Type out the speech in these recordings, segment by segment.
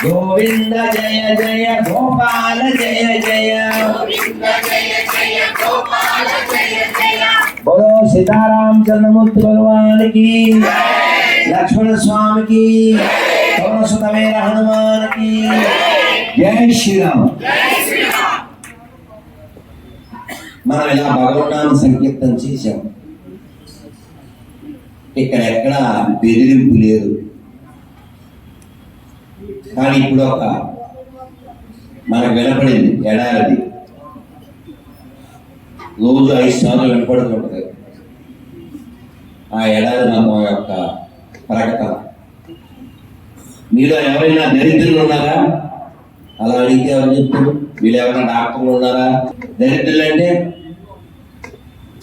గోవింద జయ జయ గోపాల జయ జయ बोलो सीताराम चंद्रमूर्ति भगवान की, लक्ष्मण स्वामी की, पवन सुत मेरा हनुमान की जय श्री राम। మనం ఇలా భగవన్నామ సంకీర్తన చేశాం. ఇక్కడ ఎక్కడ బెదిరింపు లేదు. కానీ ఇప్పుడు ఒక మనకు వినపడింది ఎడారది రోజు 5 సార్లు వినపడుతుంటుంది. ఆ ఎడారి నామం యొక్క ప్రకటన. మీలో ఎవరైనా దరిద్రులు ఉన్నారా? అలా అడిగితే ఎవరు చెప్తారు? వీళ్ళు ఎవరైనా డాక్టర్లు ఉన్నారా? దరిద్రులు అంటే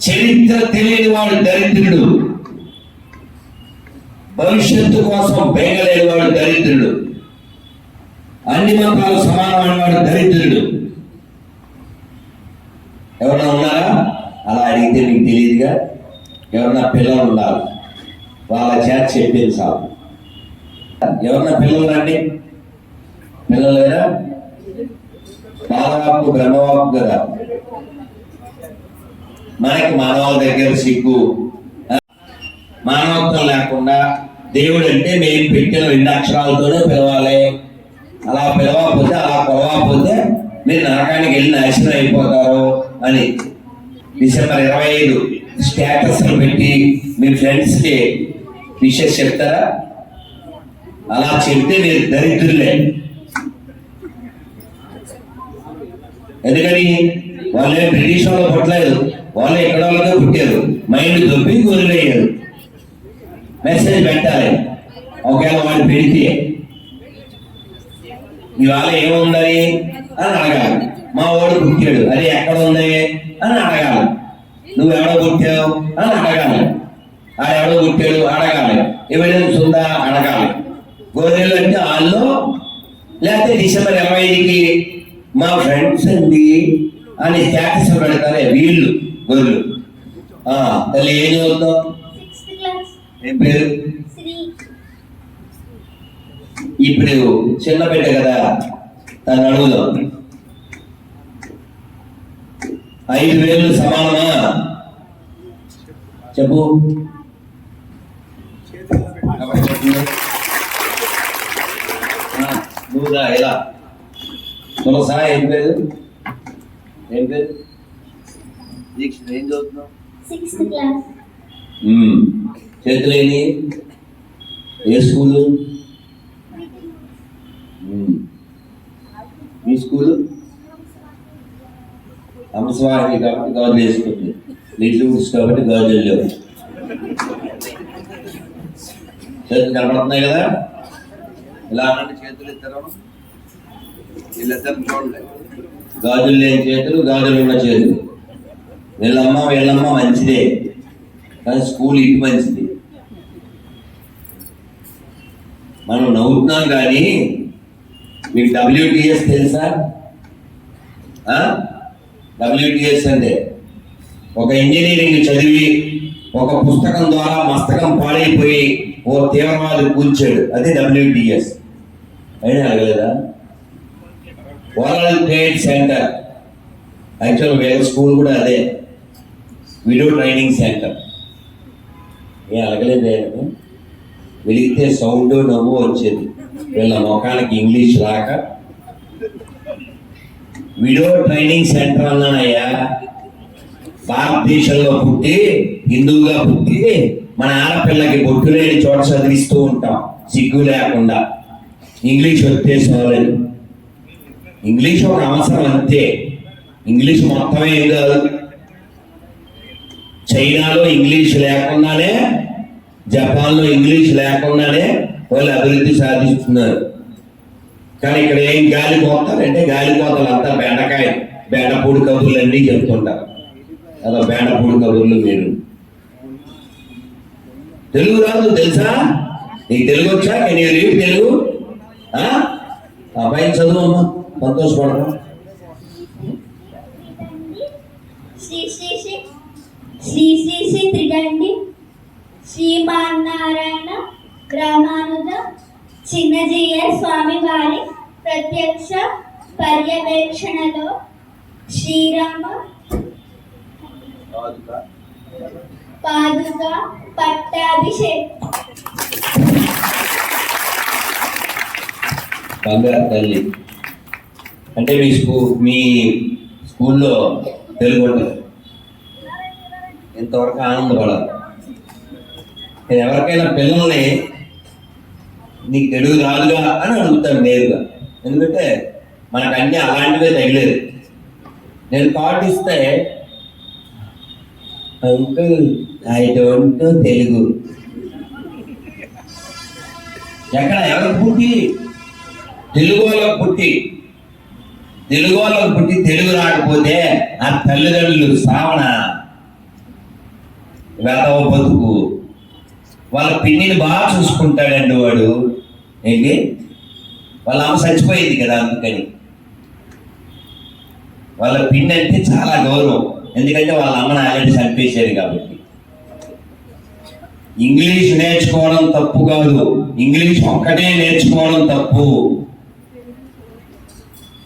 చరిత్ర తెలియని వాడు దరిద్రుడు, భవిష్యత్తు కోసం బెంగలేని వాడు దరిద్రుడు, అన్ని మతాలు సమానమైన వాడు దరిద్రుడు. ఎవరన్నా ఉన్నారా? అలా అడిగితే మీకు తెలియదుగా. ఎవరన్నా పిల్లలు ఉన్నారు, వాళ్ళ చేత చెప్పేది సార్. ఎవరన్నా పిల్లలు రండి. పిల్లలు లేదా? బాలవాకు బ్రహ్మవాకు కదా. మనకి మానవుల దగ్గర సిగ్గు, మానవత్వం లేకుండా దేవుడు అంటే మేము పెట్టిన 2 అక్షరాలతోనే పిలవాలి. అలా పిలవకపోతే, అలా కొలవకపోతే మీరు నరకానికి వెళ్ళి నాశనం అయిపోతారు అని డిసెంబర్ 25 స్టేటస్లు పెట్టి మీ ఫ్రెండ్స్కి విషెస్ చెప్తారా? అలా చెప్తే మీరు దరిద్రులే. ఎందుకని వాళ్ళే బ్రిటిష్ వాళ్ళు పుట్టలేదు, వాళ్ళు ఎక్కడ వాళ్ళగా పుట్టారు. మైండ్ దొబ్బి గొర్రెలయ్యారు. మెసేజ్ పెట్టాలి. ఒకవేళ వాళ్ళు పెడితే ఇవాళ ఏముందని అని అడగాలి. మా వాడు పుట్టాడు, అది ఎక్కడ ఉంది అని అడగాలి. నువ్వెవడో పుట్టావు అని అడగాలి. ఆడెవడో పుట్టాడు అడగాలి. ఎవిడెన్స్ ఉందా అడగాలి. గొర్రెలు అంటే వాళ్ళు, లేకపోతే డిసెంబర్ 25కి మా ఫ్రెండ్స్ అండి అని స్టేటస్ పెడతారే వీళ్ళు గొర్రెలు. తల్లి ఏం చదువుతావు? ఏం పేరు? ఇప్పుడు చిన్న బిడ్డ కదా, తను అడుగుదాం. 5 వేలు సమానమా? చెప్పు. నువ్వుదా ఎలా తులసా? ఏం పేరు? ఏం పేరు? దీక్ష ఏం చదువుతున్నావు? 6th class. చేతులేని ఏ స్కూలు? మీ స్కూలు అంశవాహిని కాబట్టి గాజులు వేసుకుంది. లిటిల్ బుక్స్ కాబట్టి గాజులు లేవు. చేతులు కనపడుతున్నాయి కదా. ఇలా అన్నట్టు చేతులు ఇద్దరు, వీళ్ళిద్దరు చూడండి. గాజులు లేని చేతులు, గాజులు ఉన్న చేతులు. వీళ్ళమ్మ మంచిదే, కానీ స్కూల్ ఇటు మంచిది. మనం నవ్వుతున్నాం కానీ మీకు WTS తెలుసా? WTS అంటే ఒక ఇంజనీరింగ్ చదివి ఒక పుస్తకం ద్వారా మస్తకం పాడైపోయి ఓ తీవ్రవాది కూల్చాడు. అదే WTS. అయినా అడగలేదా? World trade centre. యాక్చువల్ వేరే స్కూల్ కూడా అదే, వీడియో ట్రైనింగ్ సెంటర్. ఏం అడగలేదే? వెలిగితే సౌండ్ నవ్వు వచ్చేది. వీళ్ళ ముఖానికి ఇంగ్లీష్ రాక వీడియో ట్రైనింగ్ సెంటర్ అన్నానయ్యా. భారతదేశంలో పుట్టి, హిందువుగా పుట్టి, మన ఆడపిల్లకి బొట్టు లేని చోట చదివిస్తూ ఉంటాం సిగ్గు లేకుండా. ఇంగ్లీష్ వచ్చేసేవాళ్ళని. ఇంగ్లీష్ ఒక అవసరం అంతే. ఇంగ్లీష్ మొత్తమే ఏం కాదు. చైనాలో ఇంగ్లీష్ లేకుండానే, జపాన్లో ఇంగ్లీష్ లేకుండానే వాళ్ళు అభివృద్ధి సాధిస్తున్నారు. కానీ ఇక్కడ ఏం గాలిపోతారంటే గాలిపోతలు అంతా బెండపూడి కబుర్లు అన్నీ చెప్తుంటారు. అలా బెండపూడి కబుర్లు. మీరు తెలుగు రాదు తెలుసా? నీకు తెలుగు వచ్చా? నీ రీడ్ తెలుగు? పైన చదువు అమ్మా, సంతోషపడతాం. శ్రీ శ్రీ శ్రీ త్రిదండి శ్రీమన్నారాయణ రామానుజ చిన్నజీయ స్వామి వారి ప్రత్యక్ష పర్యవేక్షణలో శ్రీరామ పాదుక పట్టాభిషేకం. బంగారు తల్లి అంటే మీ స్కూల్లో తెలుగు ఉంటుంది. ఇంతవరకు ఆనందపడాలి. నేను ఎవరికైనా పిల్లల్ని నీకు తెలుగు రాదుగా అని అడుగుతాను నేరుగా. ఎందుకంటే మనకు అన్నీ అలాంటివే తగిలేదు. నేను కార్డు ఇస్తే అంకుల్ ఐ డోంట్ తెలుగు. ఎక్కడ ఎవరికి పుట్టి తెలుగు వాళ్ళకు పుట్టి తెలుగు రాకపోతే ఆ తల్లిదండ్రులు శ్రావణ వెదవ బతుకు. వాళ్ళ పిన్నిని బాగా చూసుకుంటాడండి వాడు. ఏంటి వాళ్ళ అమ్మ చచ్చిపోయింది కదా, అందుకని వాళ్ళ పిన్ని అంటే చాలా గౌరవం. ఎందుకంటే వాళ్ళ అమ్మని ఆల్రెడీ చంపేశారు కాబట్టి. ఇంగ్లీష్ నేర్చుకోవడం తప్పు కాదు, ఇంగ్లీష్ ఒక్కటే నేర్చుకోవడం తప్పు.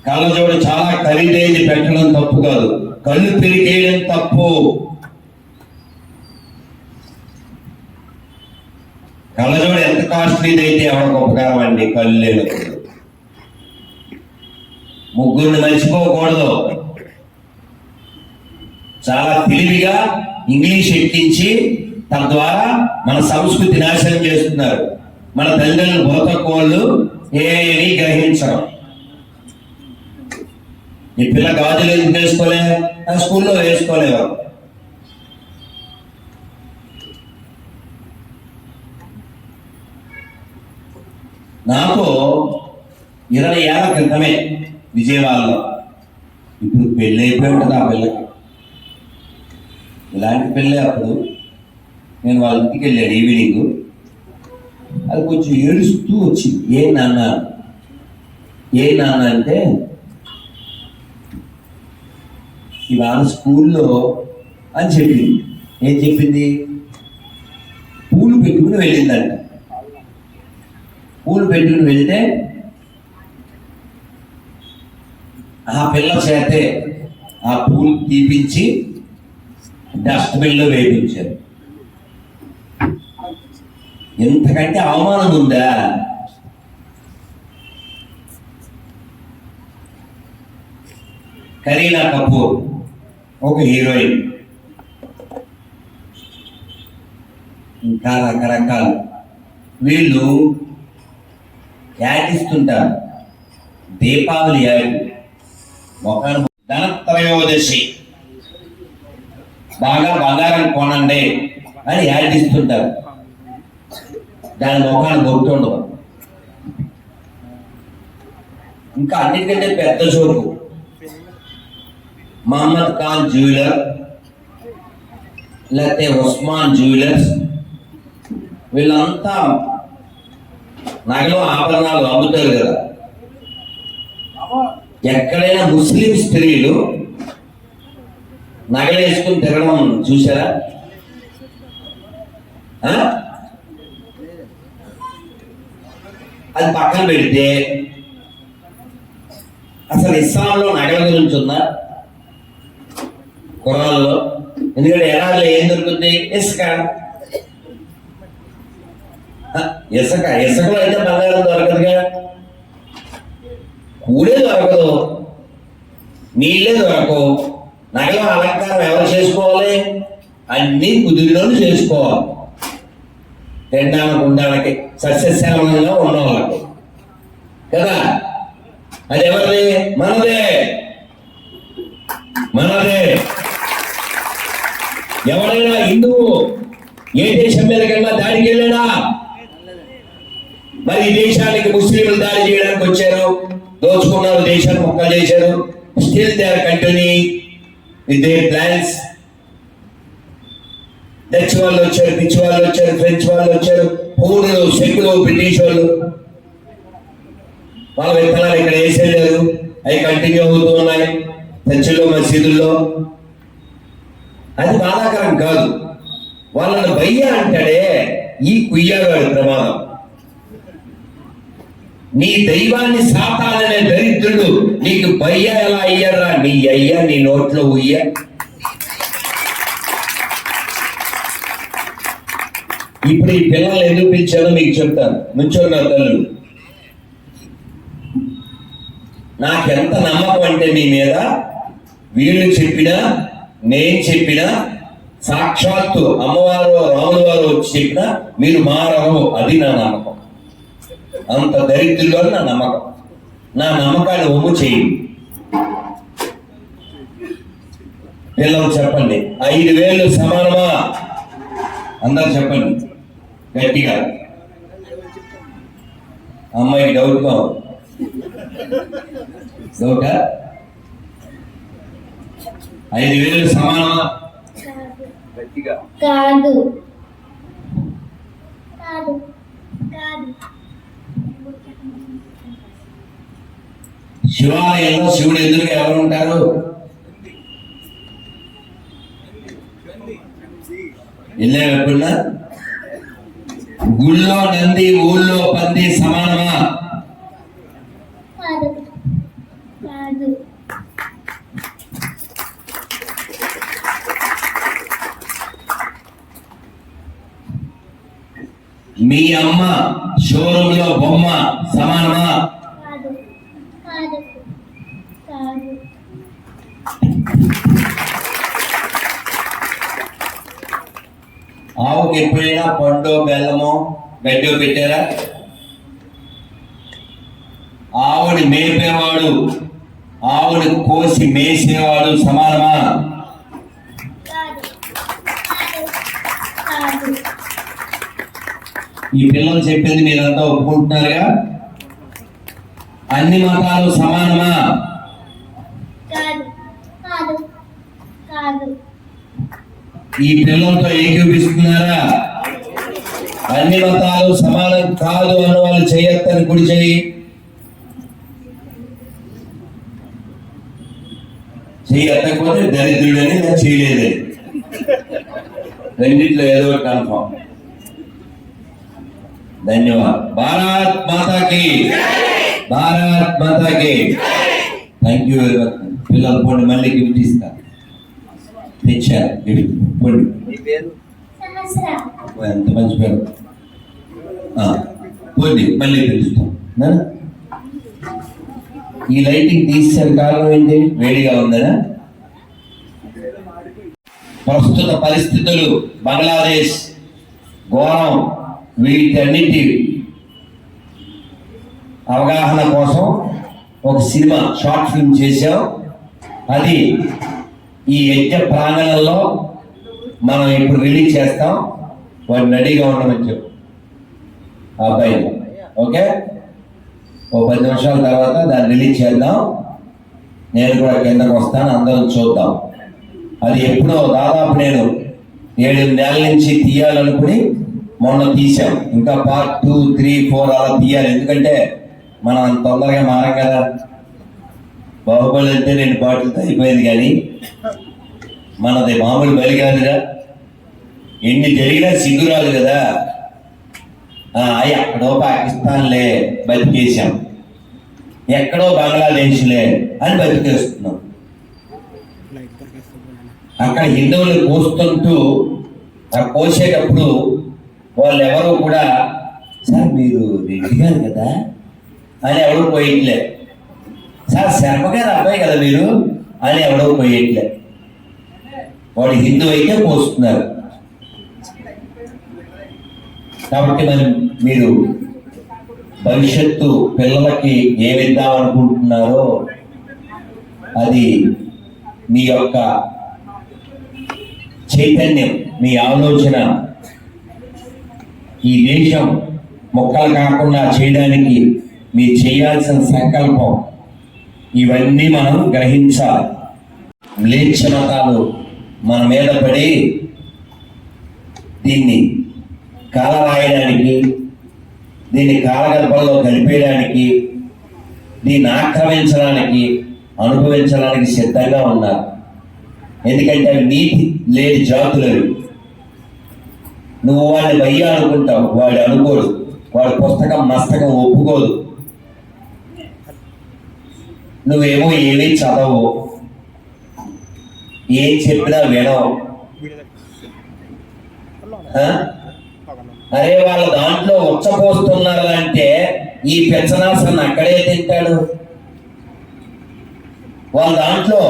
కళ్ళజోడు చాలా ఖరీదైంది పెట్టడం తప్పు కాదు, కళ్ళు పెరిగేయడం తప్పు. కళ్ళజోడు ఎంత కాస్ట్లీది అయితే ఎవరికి ఉపకారం అండి. కళ్ళు లేనప్పుడు ముగ్గురిని మర్చిపోకూడదు. చాలా తెలివిగా ఇంగ్లీష్ ఎక్కించి తద్వారా మన సంస్కృతి నాశనం చేస్తున్నారు. మన తల్లిదండ్రులు బురతకోళ్ళు ఏమీ గ్రహించడం. ఈ పిల్ల గాజులు ఎందుకు వేసుకోలే? ఆ స్కూల్లో వేసుకోలేవారు. నాకు 20 ఏళ్ల క్రితమే విజయవాడలో, ఇప్పుడు పెళ్ళి అయిపోయి ఉంటుంది ఆ పిల్లకి. ఇలాంటి పెళ్ళి అప్పుడు నేను వాళ్ళ ఇంటికి వెళ్ళాను ఈవినింగ్. అది కొంచెం ఏడుస్తూ వచ్చింది. ఏ నాన్న అంటే ఇవాళ స్కూల్లో అని చెప్పింది. ఏం చెప్పింది? పూలు పెట్టుకుని వెళ్ళిందంట. పూలు పెట్టుకుని వెళ్తే ఆ పిల్ల చేతే ఆ పూలు తీపించి డస్ట్బిన్లో వేయించారు. ఎంతకంటే అవమానం ఉందా? కరీనా కపూర్ ఒక హీరోయిన్, ఇంకా రకరకాలు. వీళ్ళు యాడ్ ఇస్తుంటారు. దీపావళి యాడ్, ధనత్రయోదశి బాగా బంగారం కొనండి అని యాడ్ ఇస్తుంటారు. దాని ముఖాన్ని గుర్తుండవు. ఇంకా అన్నిటికంటే పెద్ద చోటు మహమ్మద్ ఖాన్ జ్యువెలర్, లేకపోతే ఉస్మాన్ జ్యువెలర్స్. వీళ్ళంతా నగలు ఆభరణాలు అమ్ముతారు కదా. ఎక్కడైనా ముస్లిం స్త్రీలు నగలు వేసుకుని తిరగడం చూసారా? అది పక్కన పెడితే అసలు ఇస్లాంలో నగల గురించి ఉందా? ఖురాన్లో. ఎందుకంటే ఎడారిలో ఏం దొరుకుతుంది? ఇసుకలో అయితే బంగారం దొరకదుగా, కూడే దొరకదు, నీళ్ళే దొరకవు. నగల అలంకారం ఎవరు చేసుకోవాలి? అన్ని కుదిరిలోనే చేసుకోవాలి. తినడానికి ఉండడానికి సస్యశ్యామలంగా ఉన్న వాళ్ళకి కదా. అది ఎవరిది? మనదే. ఎవరైనా హిందువు ఏ దేశం మీదకైనా దాడికి వెళ్ళాడా? మరి ఈ దేశానికి ముస్లింలు దాడి చేయడానికి వచ్చారు, దోచుకున్నారు, దేశాన్ని మొక్కలు చేశారు. Still they are continuing with their plans. Dutch వాళ్ళు వచ్చారు, పిచ్ వాళ్ళు వచ్చారు, ఫ్రెంచ్ వాళ్ళు వచ్చారు, పూర్లు, శంకులు, బ్రిటిష్ వాళ్ళు. వాళ్ళ విత్తనాలు ఇక్కడ వేసేయలేదు, అవి కంటిన్యూ అవుతూ ఉన్నాయి చర్చిల్లో, మసీదుల్లో. అది బాధాకరం కాదు. వాళ్ళని భయ్య అంటాడే ఈ కుయ్యగాడు ప్రమాదం. నీ దైవాన్ని సాతాననే దరిద్రుడు, నీకు భయ్య ఎలా అయ్యారా? నీ అయ్యా నీ నోట్లో ఉయ్య. ఇప్పుడు ఈ పిల్లలు ఎందుకు పిలిచానో మీకు చెప్తాను. నుంచోన్న తల్లుడు, నాకెంత నమ్మకం అంటే మీ మీద, వీళ్ళు చెప్పినా నేను చెప్పినా సాక్షాత్తు అమ్మవారు రాముల వారు వచ్చి చెప్పినా మీరు మారవు. అది నా నమ్మకం. అంత దరిద్రులు నా నమ్మకం. నా నమ్మకాన్ని ఒమ్ము చేయండి. పిల్లలు చెప్పండి, 5,000 సమానమా? అందరు చెప్పండి గట్టిగా. అమ్మాయికి డౌట్ డౌటా? 5,000 సమానమా? గట్టిగా. కాదు కాదు కాదు. శివాలయంలో శివుడు ఎదురుగా ఎవరు ఉంటారు? వెళ్ళాము ఎప్పుడున్నా? గుళ్ళో నంది ఊళ్ళో పంది సమానమా? కాదు కాదు. మీ అమ్మ షోరూమ్ లో బొమ్మ సమానమా? కాదు కాదు కాదు. ఆవుకి ఎప్పుడైనా పండు బెల్లము గడ్డి పెట్టారా? ఆవుని మేపేవాడు ఆవుని కోసి మేసేవాడు సమానమా? కాదు కాదు. ఈ పిల్లలు చెప్పింది మీరంతా ఒప్పుకుంటున్నారుగా? అన్ని మతాలు సమానమా? కాదు కాదు కాదు. ఈ పిల్లలతో ఏకీపిస్తున్నారా? అన్ని మతాలు సమానం కాదు అన్న వాళ్ళు చేయొద్దని కుడి చేయి. చేయకపోతే దరిద్రుడని నేను చేయలేదే. రెండిట్లో ఏదో కన్ఫర్మ్. ధన్యవాదాలు. భారత్ మాతాకి, భారత్ మాతాకి. Thank you very much. పిల్లలు పోండి, మళ్ళీ గిఫ్ట్ ఇస్తా. తెచ్చారు గిఫ్ట్. పోండి. సహస్ర. ఎంత మంచి పేరు. పోండి, మళ్ళీ పిలుస్తాం. ఈ లైటింగ్ తీసేసరి కారణం ఏంటి? వేడిగా ఉందనా? ప్రస్తుత పరిస్థితులు బంగ్లాదేశ్ ఘోరం. వీటన్నిటి అవగాహన కోసం ఒక సినిమా షార్ట్ ఫిల్మ్ చేశాం. అది ఈ యజ్ఞ ప్రాంగణంలో మనం ఇప్పుడు రిలీజ్ చేస్తాం. వాడిని రెడీగా ఉండమని చెప్పు అబ్బాయి. ఓకే, ఓ 10 నిమిషాల తర్వాత దాన్ని రిలీజ్ చేద్దాం. నేను కూడా కిందకు వస్తాను, అందరం చూద్దాం. అది ఎప్పుడో దాదాపు నేను 7 నెలల నుంచి తీయాలనుకుని మొన్న తీసాం. ఇంకా పార్ట్ 2, 3, 4 అలా తీయాలి. ఎందుకంటే మనం అంత తొందరగా మారం కదా. బాహుబలి అంటే 2 పాటలతో అయిపోయింది, కానీ మనది మామూలు బలి కాదుగా. ఎన్ని జరిగినా సిగ్గురాలు కదా. ఎక్కడో పాకిస్తాన్లే బతికేసాం, ఎక్కడో బంగ్లాదేశ్లే అని బతికేస్తున్నాం. అక్కడ హిందువులు కోస్తుంటూ కోసేటప్పుడు వాళ్ళు ఎవరు కూడా సార్ మీరు రెడ్డి గారు కదా అని ఎవడో పోయట్లే. సార్ శర్మ గారు అబ్బాయి కదా మీరు అని ఎవడో పోయట్లే. వాడు హిందూ అయితే పోస్తున్నారు. కాబట్టి మరి మీరు భవిష్యత్తు పిల్లలకి ఏమిద్దామనుకుంటున్నారో అది మీ యొక్క చైతన్యం, మీ ఆలోచన ఈ దేశం మొక్కలు కాకుండా చేయడానికి మీరు చేయాల్సిన సంకల్పం, ఇవన్నీ మనం గ్రహించాలి. మ్లేచ్ఛ మతాలు మన మీద పడి దీన్ని కాలరాయడానికి, దీన్ని కాలగర్భంలో కలిపేయడానికి, దీన్ని ఆక్రమించడానికి, అనుభవించడానికి సిద్ధంగా ఉన్నారు. ఎందుకంటే అవి నీతి లేని జాతులవి. నువ్వు వాడిని భయ్యా అనుకుంటావు, వాడు అనుకోడు. వాడి పుస్తకం మస్తకం ఒప్పుకోదు. నువ్వేమో ఏమీ చదవు, ఏం చెప్పినా వినవు. అరే వాళ్ళ దాంట్లో ఉచ్చపోస్తున్నారు అంటే ఈ పెచ్చనాసన అక్కడే తింటాడు. వాళ్ళ దాంట్లో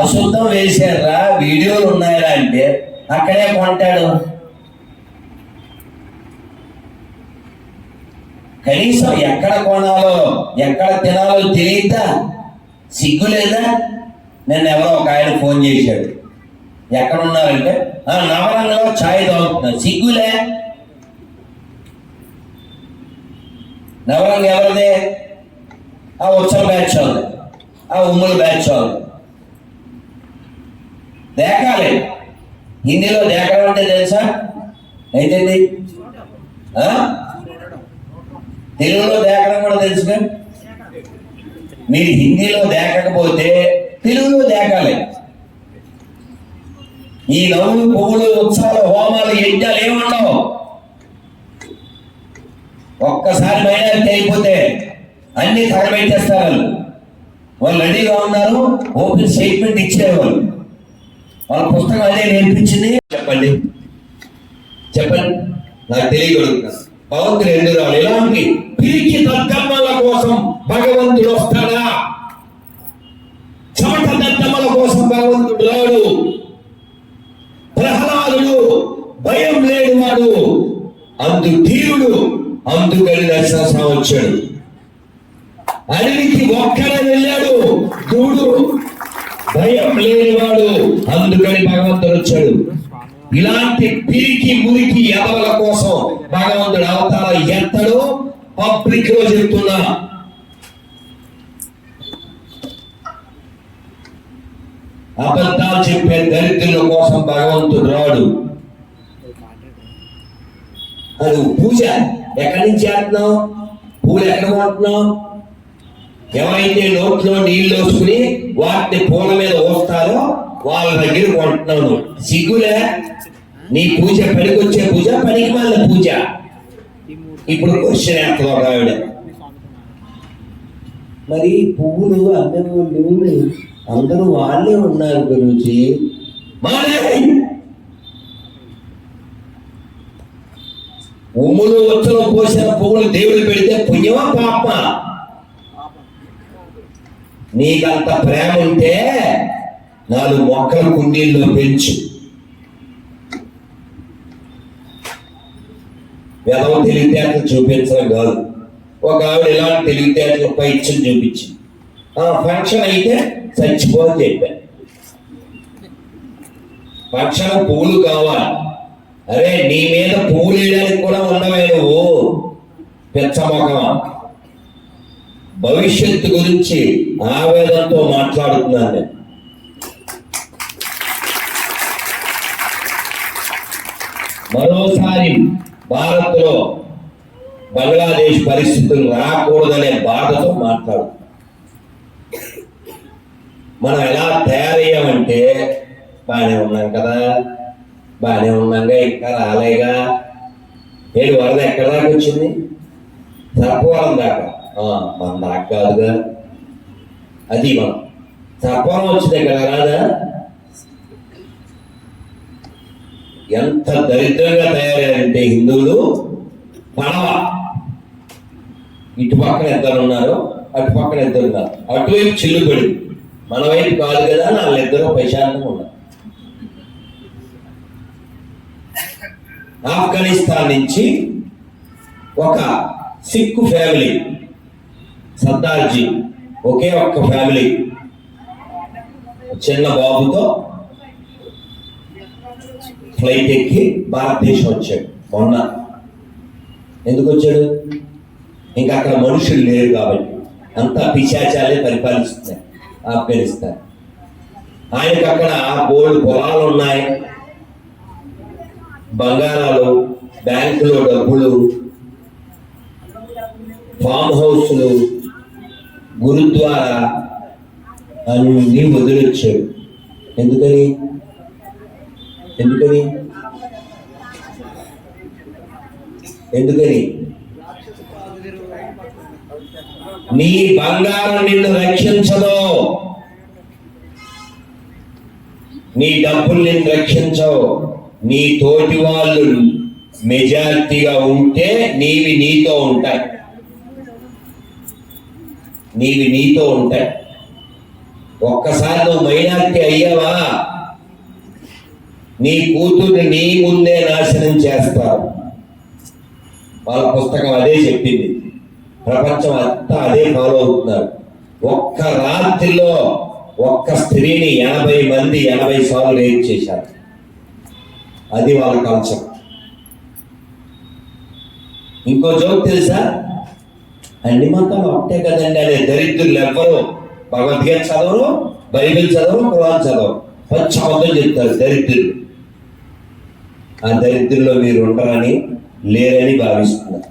అశుద్ధం వేసారా, వీడియోలు ఉన్నాయా అంటే అక్కడే కొంటాడు. కనీసం ఎక్కడ కొనాలో ఎక్కడ తినాలో తెలియదా? సిగ్గు లేదా? నిన్న ఎవరో ఒక ఆయన ఫోన్ చేశాడు, ఎక్కడ ఉన్నారంటే నవరంగంలో ఛాయ్ తాగుతున్నారు. సిగ్గులే? నవరంగ ఎవరిదే? ఆ ఉత్సవ బ్యాచ్ ఉంది, ఆ ఉమ్ముల బ్యాచ్ ఉంది. దేకాలి, హిందీలో దేకడం అంటే తెలుసా? ఏంటండి? తెలుగులో దేకడం కూడా తెలుసుగా. మీరు హిందీలో దేకకపోతే తెలుగులో దేకాలి. ఈ నవ్వులు పువ్వులు ఉత్సవాలు హోమాలు యజ్ఞాలు ఏముండవు. ఒక్కసారి మైనారిటీ అయిపోతే అన్ని తగబెట్టేస్తారు. వాళ్ళు రెడీగా ఉన్నారు, ఓపెన్ స్టేట్మెంట్ ఇచ్చేవాళ్ళు. వాళ్ళ పుస్తకం అదే నేర్పించింది. చెప్పండి చెప్పండి, నాకు తెలియగలుగుతాను. భగవంతుడు ఎందుకు రావాలి? ఎలాంటి పిరికి దద్దమ్మల కోసం భగవంతుడు వస్తాడా? చెమట దద్దమ్మల కోసం భగవంతుడు రాడు. ప్రహ్లాదుడు భయం లేని వాడు, అందు ధీరుడు, అందుకని నరసింహస్వామి వచ్చాడు. అడవికి ఒక్కడే వెళ్ళాడు దూడు, భయం లేనివాడు, అందుకని భగవంతుడు వచ్చాడు. ఇలాంటి పిరికి మురికి ఎదవల కోసం భగవంతుడు అవతారం ఎత్తడు. పబ్లిక్ లో చెప్తున్నా, అబద్ధాలు చెప్పే దరిద్రుల కోసం భగవంతుడు రాడు. అది పూజ ఎక్కడి నుంచి చేస్తున్నావు? పూలు ఎక్కడ కొంటున్నావు? ఎవరైతే నోట్లో నీళ్ళు వేసుకుని వాటిని పూల మీద వస్తారో వాళ్ళ దగ్గర కొంటున్నావు. సిగ్గులే? నీ పూజ పనికొచ్చే పూజ, పనికి మళ్ళీ పూజ. ఇప్పుడు క్వశ్చన్ వేస్తావు ఒక ఆవిడ, మరి పువ్వులు అమ్మేవాళ్ళు అందరూ వాళ్ళే ఉన్నారు గురించి, ఉమ్ములు వచ్చలో పోసిన పువ్వులు దేవుడు పెడితే పుణ్యమా పాపమా? నీకంత ప్రేమ ఉంటే 4 మొక్కలు కుండీల్లో పెంచు. వెదవ తెలివితేటలు చూపించడం కాదు. ఒక ఆవిడ ఇలాంటి తెలివితేటలు పైచ్యం చూపించి ఫంక్షన్ అయితే చచ్చిపోని చెప్పా. ఫంక్షన్ పువ్వులు కావాలి. అరే నీ మీద పువ్వులు వేయడానికి కూడా ఉండవే నువ్వు, పెచ్చమొఖమా. భవిష్యత్తు గురించి ఆవేదనతో మాట్లాడుతున్నాను నేను. మరోసారి భారత్ లో బంగ్లాదేశ్ పరిస్థితులు రాకూడదనే బాధతో మాట్లాడు. మనం ఎలా తయారయ్యామంటే బాగానే ఉన్నాం కదా, బాగానే ఉన్నాగా, ఇంకా రాలేగా. ఏడు వరద ఎక్కడ దాకా వచ్చింది? సర్పవరం దాకా. మన దాకా కాదుగా. అది మనం సర్పవరం వచ్చింది ఇక్కడ రాదా? ఎంత దరిద్రంగా తయారయ్యారంటే హిందువులు, పడవ ఇటు పక్కన 2 ఉన్నారు, అటు పక్కన 2 ఉన్నారు. అటువైపు చిల్లుబడి, మన వైపు కాదు కదా. 4 ప్రశాంతంగా ఉన్నారు. ఆఫ్ఘనిస్తాన్ నుంచి ఒక సిక్కు ఫ్యామిలీ, సర్దార్జీ, ఒకే ఒక్క ఫ్యామిలీ, చిన్న బాబుతో ఫ్లైట్ ఎక్కి భారతదేశం వచ్చాడు మొన్న. ఎందుకు వచ్చాడు? ఇంకా అక్కడ మనుషులు లేరు కాబట్టి, అంతా పిశాచాలే పరిపాలిస్తున్నాయి ఆఫ్ఘనిస్తాన్. ఆయనకు అక్కడ బోల్డ్ పొలాలు ఉన్నాయి, బంగారాలు, బ్యాంకులో డబ్బులు, ఫామ్ హౌస్లు, గురుద్వారా అన్నీ వదిలొచ్చాడు. ఎందుకని? ఎందుకని? ఎందుకని? నీ బంగారం నిన్ను రక్షించదు, నీ డబ్బులు నిన్ను రక్షించవు. నీ తోటి వాళ్ళు మెజారిటీగా ఉంటే నీవి నీతో ఉంటాయి, నీవి నీతో ఉంటాయి. ఒక్కసారి నువ్వు మైనారిటీ అయ్యావా, నీ కూతుర్ని నీ ముందే నాశనం చేస్తారు. వాళ్ళ పుస్తకం అదే చెప్పింది, ప్రపంచం అంతా అదే ఫాలో అవుతున్నారు. ఒక్క రాత్రిలో ఒక్క స్త్రీని 80 మంది 80 సార్లు రేప్ చేశారు. అది వాళ్ళ కాన్సెప్ట్. ఇంకో జోక్ తెలుసా? అన్ని మతాలు ఒకటే కదండి అనే దరిద్రులు ఎవ్వరు భగవద్గీత చదవరు, బైబిల్ చదవరు, ఖురాన్ చదవరు, పచ్చి అబద్ధం చెప్తారు దరిద్రులు. ఆ దరిద్రుల్లో మీరు ఉండరని, లేరని భావిస్తున్నారు.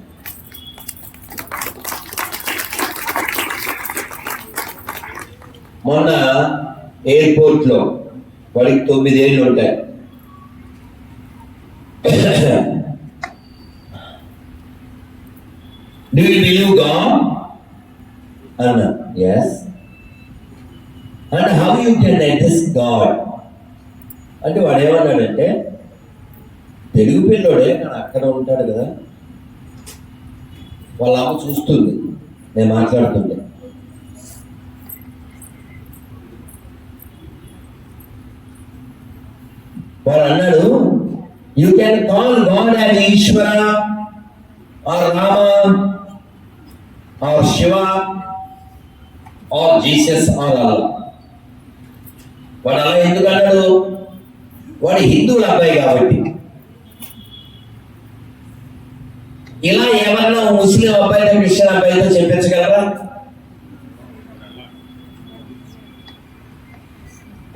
మొన్న ఎయిర్పోర్ట్ లో వాడికి 9 ఏళ్ళు ఉంటాయి. Do you believe God? Anna, yes. And how you can address God? అంటే వాడు ఏమన్నాడంటే, తెలుగు పిల్లోడే కానీ అక్కడ ఉంటాడు కదా, వాళ్ళ అమ్మ చూస్తుంది నేను మాట్లాడుతుంటే. వాడు అన్నాడు, you can call God as Ishwara or Rama or Shiva or Jesus or Allah. వాడు అలా ఎందుకు అన్నాడు? వాడు హిందువుల అబ్బాయి కాబట్టి. ఇలా ఏమన్నా ముస్లిం అబ్బాయితో క్రిస్టియన్ అబ్బాయితో చెప్పించగలరా?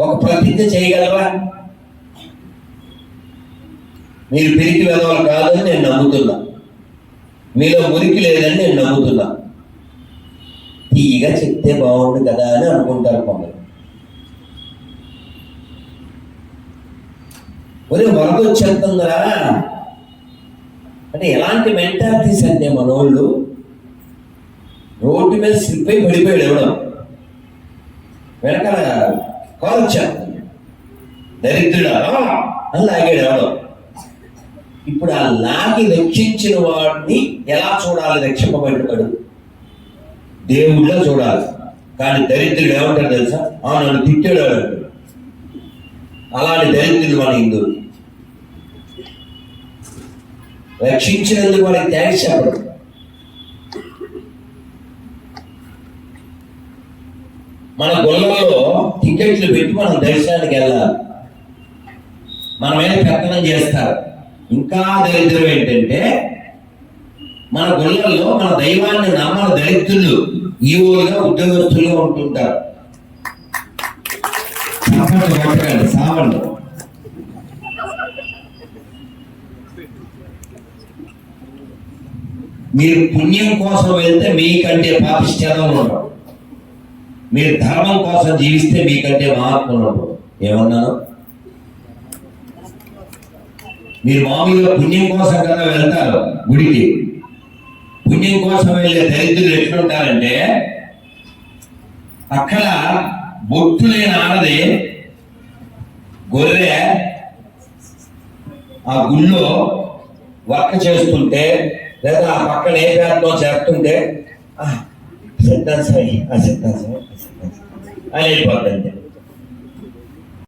ఒక ప్రతిజ్ఞ చేయగలరా? మీరు పిరికి వెదవాళ్ళు కాదని నేను నమ్ముతున్నా, మీలో మురికి లేదని నేను నమ్ముతున్నా. తీయగా చెప్తే బాగుండు కదా అని అనుకుంటారు కొందరు. ఒరే వరద వచ్చేస్తుందరా అంటే ఎలాంటి మెంటాలిటీస్ అంటే మనోళ్ళు రోడ్డు మీద స్లిప్ అయి పడిపోయాడు ఎవడం, వెనకాల కాల్ వచ్చేస్తుంది, దరిద్రుడా అని లాగాడు ఎవడం. ఇప్పుడు ఆ లాగి రక్షించిన వాడిని ఎలా చూడాలి? రక్షింపబడ్డాడు దేవుళ్ళ చూడాలి. కానీ దరిద్రుడు ఏమంటారు తెలుసా? నన్ను తిట్టాడు అంటాడు. అలాంటి దరిద్రులు మన హిందువులు. రక్షించినందుకు వాడికి థ్యాంక్స్ చెప్పడం. మన గొల్లలో టికెట్లు పెట్టి మనం దర్శనానికి వెళ్ళాలి, మన మీద పెత్తనం చేస్తారు. ఇంకా దరిద్రం ఏంటంటే మన గొల్లలో మన దైవాన్ని నమ్మని దరిద్రులు ఈ ఊరుగా ఉద్యోగస్తులుగా ఉంటుంటారు. సావండి మీరు పుణ్యం కోసం వెళ్తే మీకంటే పాపిష్ఠ్యాలు ఉండవు, మీరు ధర్మం కోసం జీవిస్తే మీకంటే మహాత్ములు ఉండవు. ఏమన్నాను? మీరు మామూలుగా పుణ్యం కోసం కదా వెళ్తారు గుడికి. పుణ్యం కోసం వెళ్ళే దరిద్రులు ఎట్లుంటారంటే, అక్కడ బొట్టు లేని ఆడది గొర్రె ఆ గుళ్ళో వర్క్ చేస్తుంటే, లేదా ఆ పక్కన ఏ ప్రాంతం చేస్తుంటే సిద్ధాంతం అని వెళ్ళిపోద్దంటే